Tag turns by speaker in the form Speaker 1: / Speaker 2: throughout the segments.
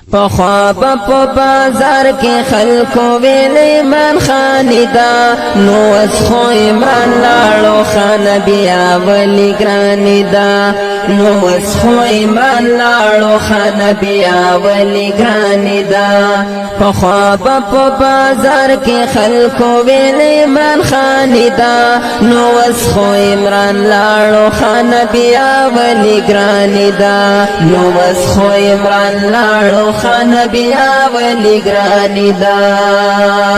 Speaker 1: پخواب په بازار کې خلکو ویل ایمان خانی دا نو اس خو ایمان لاړو خان بیا ولی ګرانی دا نو اس خو ایمان لاړو خان بیا ولی ګرانی دا پخواب په بازار کې خلکو ویل ایمان خانی دا نو اس خو ایمان لاړو خان بیا ولی ګرانی دا نو اس خو ایمان لاړو خان بیا ولی گرانی دا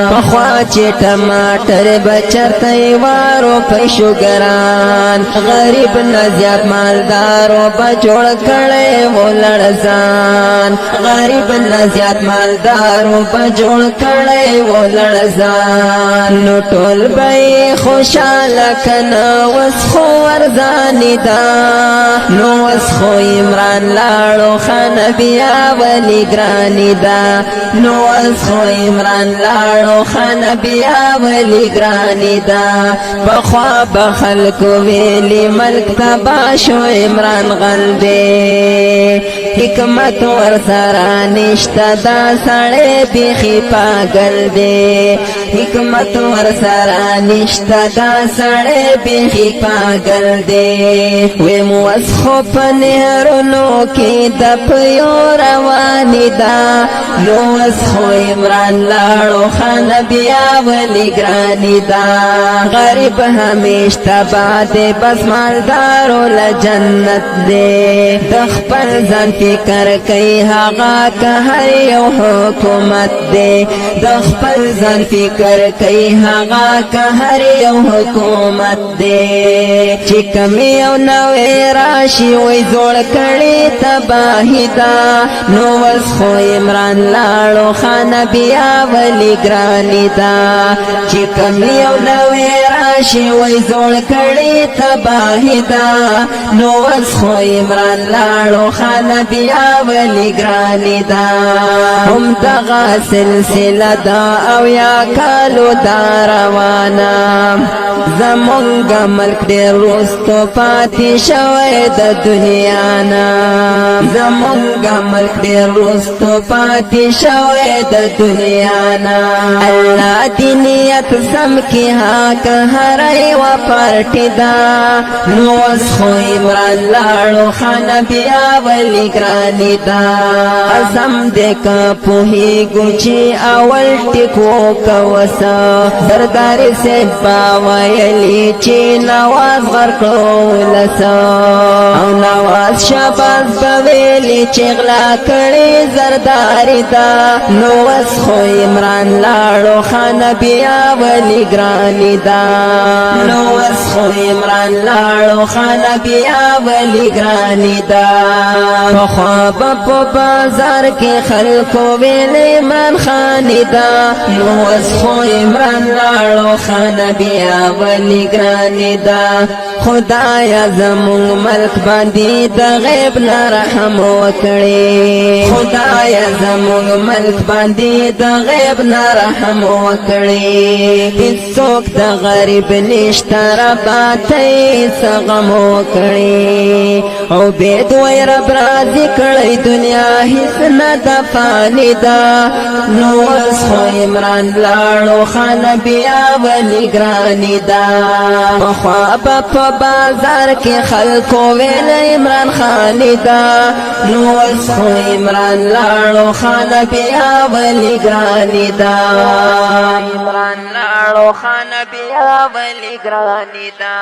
Speaker 1: پخوا چی ٹماٹر بچرتی وارو پیشو گران غریب نزیاد مالدارو بجوڑ کڑے وہ لڑزان غریب نزیاد مالدارو بجوڑ کڑے وہ لڑزان نو ټول بئی خوشحال کنا وسخو ورزانی دا نو وسخو عمران لاړو خان بیا ولی گرانی دا نو اس خو عمران لاړو خان بیا ولی گرانی دا بخوا بخلکو ویلی ملک تباشو عمران غلبے حکمت ورسرا نشتا دا سڑے بیخی پاگل دے حکمت ورسرا نشتا دا سڑے بیخی پاگل دے وی موسخو پنہرنو کی دپیو روانی دا نو اسخو عمران لاړو خان بیا ولی گرانی دا غریب ہمیش تبا دے بس مالدارو لجنت دے دخپل زن فکر کئی حقا که هر یو حکومت دے دخپل زن فکر کئی حقا که هر یو حکومت دے چکم یو نوی راشی وی زوڑ کڑی تباہی دا نو اسخو عمران لاړو خان بیا ولی گرانی دا چکم یو نوی راشی وی زوڑ کڑی تباہی دا نو اسخو عمران لاړو خان بیا ولی گرانی دا هم دغا سلسله دا او یا کالو دا روانا زمونگ ملک دیر رستو پاتی شوی دا دنیا نا زمونگ ملک دیر رستو پاتی شوی دا دنیا نا اللہ دی نیت سم کی حاک ہرائی و پارٹی دا نو اسخو عمران لاړو خان بیا ولی گرانی دا ازم دیکا پوہی گوچی اول ٹکو کوسا سرداری سے باویلی چی نواز غرقو لسا او نواز شباز بویلی چی غلا کڑی زرداری دا نو اسخو عمران لاړو خان بیا ولی گرانی دا نو اسخو عمران لاړو خان بیا ولی گرانی دا خواب په بازار کې خلکو ویل ایمان خانی دا نو اسخو عمران لاړو خان بیا ولی گرانی دا خدایا زمون ملک باندې د غیب نه رحم وکړي خدایا زمون ملک باندې د غیب نه رحم وکړي هیڅوک د غریب نشته رباته سغم وکړي او بيد وای رب راضي کړي دنیا هیڅ نه د فانی دا نو اسخو عمران لاړو خان بیا ولی گرانی دا خواب په بازار کې خلکو ویل عمران خانی دا نو اسخو عمران لاړو خان بیا ولی گرانی دا عمران لاړو خان بیا ولی گرانی دا